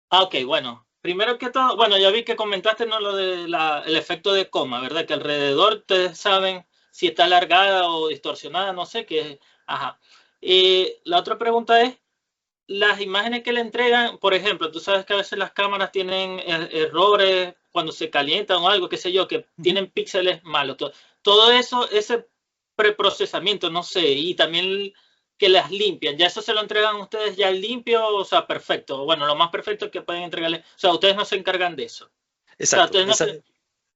Ok, bueno. Primero que todo, bueno, ya vi que comentaste, ¿no?, lo de el efecto de coma, ¿verdad? Que alrededor ustedes saben si está alargada o distorsionada, no sé qué. Ajá. La otra pregunta es, las imágenes que le entregan, por ejemplo, tú sabes que a veces las cámaras tienen errores cuando se calientan o algo, qué sé yo, que tienen píxeles malos. Todo eso, ese preprocesamiento, no sé, y también que las limpian, ¿ya eso se lo entregan ustedes ya limpio? O sea, perfecto. Bueno, lo más perfecto que pueden entregarle. O sea, ustedes no se encargan de eso. O sea, Exacto. ustedes no se...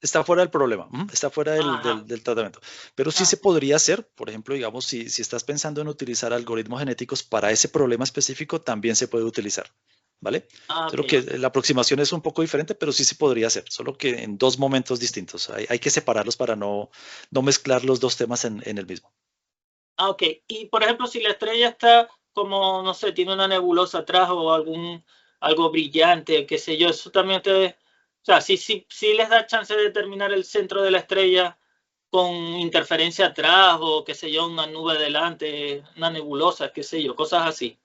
Está fuera del problema, está fuera Ajá, del tratamiento. Pero sí se podría hacer, por ejemplo, digamos, si estás pensando en utilizar algoritmos genéticos para ese problema específico, también se puede utilizar, ¿vale? ok, Solo que ok. la aproximación es un poco diferente, pero sí se podría hacer, solo que en dos momentos distintos. Hay que separarlos para no mezclar los dos temas en el mismo. Ok. Y por ejemplo, si la estrella está como, no sé, tiene una nebulosa atrás o algo brillante, qué sé yo, eso también ustedes, o sea, sí les da chance de determinar el centro de la estrella con interferencia atrás o qué sé yo, una nube delante, una nebulosa, qué sé yo, cosas así.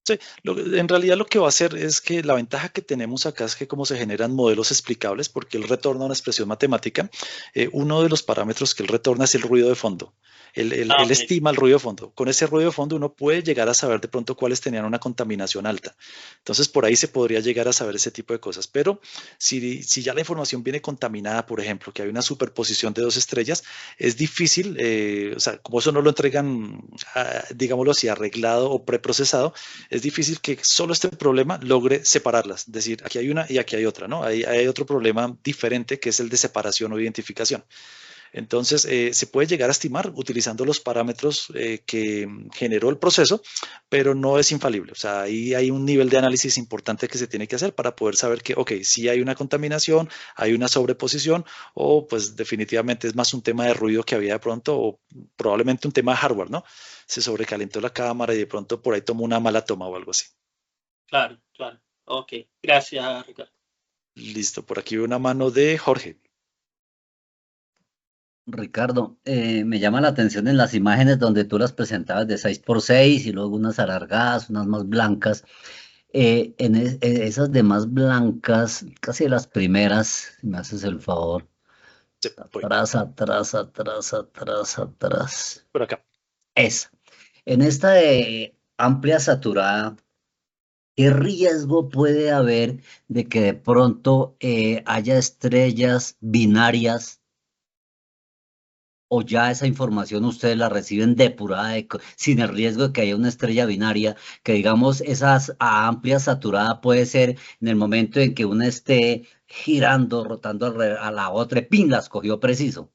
Sí, en realidad lo que va a hacer es que la ventaja que tenemos acá es que como se generan modelos explicables, porque él retorna una expresión matemática, uno de los parámetros que él retorna es el ruido de fondo. Él Ok, estima el ruido de fondo. Con ese ruido de fondo uno puede llegar a saber de pronto cuáles tenían una contaminación alta. Entonces por ahí se podría llegar a saber ese tipo de cosas. Pero si ya la información viene contaminada, por ejemplo, que hay una superposición de dos estrellas, es difícil, o sea, como eso no lo entregan, digámoslo así, arreglado o preprocesado, es difícil que solo este problema logre separarlas, es decir, aquí hay una y aquí hay otra, ¿no? Hay otro problema diferente que es el de separación o identificación. Entonces, se puede llegar a estimar utilizando los parámetros que generó el proceso, pero no es infalible. O sea, ahí hay un nivel de análisis importante que se tiene que hacer para poder saber que, ok, si hay una contaminación, hay una sobreposición, o pues definitivamente es más un tema de ruido que había de pronto, o probablemente un tema de hardware, ¿no? Se sobrecalentó la cámara y de pronto por ahí tomó una mala toma o algo así. claro, claro. Ok, gracias, Ricardo. Listo, por aquí una mano de Jorge. Ricardo, me llama la atención en las imágenes donde tú las presentabas de 6x6 y luego unas alargadas, unas más blancas. En esas demás blancas, casi las primeras, si me haces el favor, Sí, voy, atrás, atrás, atrás, atrás, atrás. por acá. Esa. En esta de amplia saturada, ¿qué riesgo puede haber de que de pronto haya estrellas binarias o ya esa información ustedes la reciben depurada sin el riesgo de que haya una estrella binaria, que digamos esas a amplia saturada puede ser en el momento en que una esté girando, rotando a la otra, ¡pin! Las cogió preciso?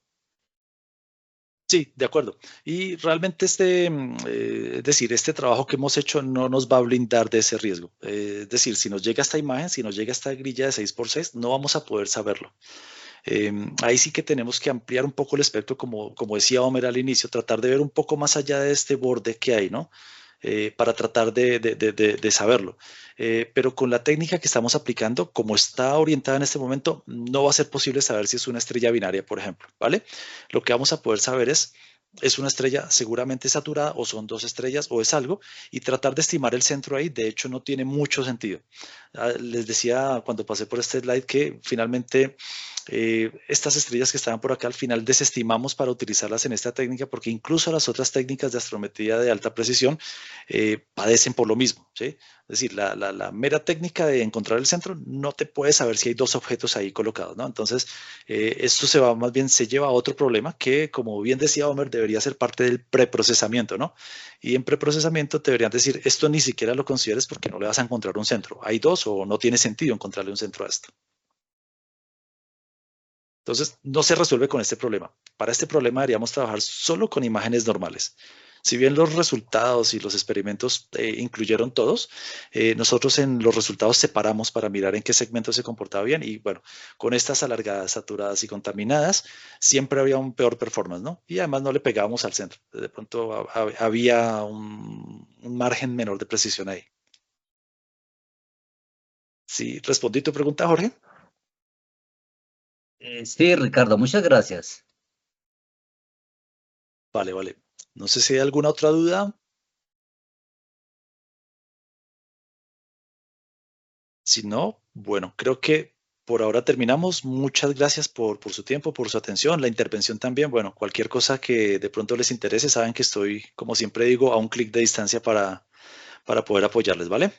Sí, de acuerdo. Y realmente es decir, este trabajo que hemos hecho no nos va a blindar de ese riesgo. Es decir, si nos llega esta imagen, si nos llega esta grilla de 6x6, no vamos a poder saberlo. Ahí sí que tenemos que ampliar un poco el espectro, como decía Homer al inicio, tratar de ver un poco más allá de este borde que hay, ¿no? Para tratar de saberlo. Pero con la técnica que estamos aplicando, como está orientada en este momento, no va a ser posible saber si es una estrella binaria, por ejemplo, ¿vale? Lo que vamos a poder saber es una estrella seguramente saturada o son dos estrellas o es algo y tratar de estimar el centro ahí, de hecho, no tiene mucho sentido. Les decía cuando pasé por este slide que finalmente estas estrellas que estaban por acá al final desestimamos para utilizarlas en esta técnica porque incluso las otras técnicas de astrometría de alta precisión padecen por lo mismo, ¿sí? Es decir, la mera técnica de encontrar el centro no te puede saber si hay dos objetos ahí colocados, ¿no? Entonces, esto se va más bien, se lleva a otro problema que, como bien decía Homer, debería ser parte del preprocesamiento, ¿no? Y en preprocesamiento te deberían decir, esto ni siquiera lo consideres porque no le vas a encontrar un centro. Hay dos o no tiene sentido encontrarle un centro a esto. Entonces, no se resuelve con este problema. Para este problema deberíamos trabajar solo con imágenes normales. Si bien los resultados y los experimentos incluyeron todos, nosotros en los resultados separamos para mirar en qué segmento se comportaba bien y bueno, con estas alargadas, saturadas y contaminadas, siempre había un peor performance, ¿no? Y además no le pegábamos al centro. De pronto había un margen menor de precisión ahí. Sí, respondí tu pregunta, Jorge. Sí, Ricardo, muchas gracias. Vale, vale. No sé si hay alguna otra duda. Si no, bueno, creo que por ahora terminamos. Muchas gracias por su tiempo, por su atención, la intervención también. Bueno, cualquier cosa que de pronto les interese, saben que estoy, como siempre digo, a un clic de distancia para poder apoyarles, ¿vale?